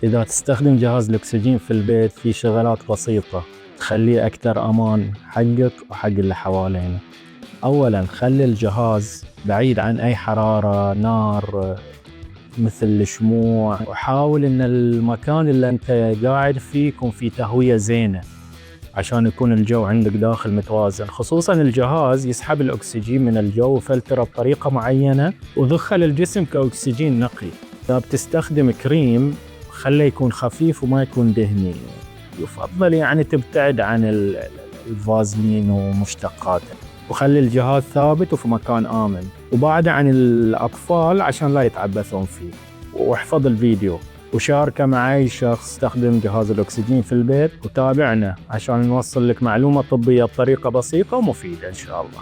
إذا تستخدم جهاز الأكسجين في البيت في شغلات بسيطة تخليه أكثر أمان حقك وحق اللي حوالينك. أولاً خلي الجهاز بعيد عن أي حرارة نار مثل الشموع، وحاول إن المكان اللي أنت قاعد فيه يكون فيه تهوية زينة عشان يكون الجو عندك داخل متوازن. خصوصاً الجهاز يسحب الأكسجين من الجو وفلتره بطريقة معينة وضخه للجسم كأكسجين نقي. إذا بتستخدم كريم خليه يكون خفيف وما يكون دهني. يفضل يعني تبتعد عن الفازلين ومشتقاته، وخلي الجهاز ثابت وفي مكان آمن، وبعد عن الأطفال عشان لا يتعبثون فيه. واحفظ الفيديو وشاركه مع أي شخص يستخدم جهاز الأكسجين في البيت، وتابعنا عشان نوصل لك معلومة طبية بطريقة بسيطة ومفيدة إن شاء الله.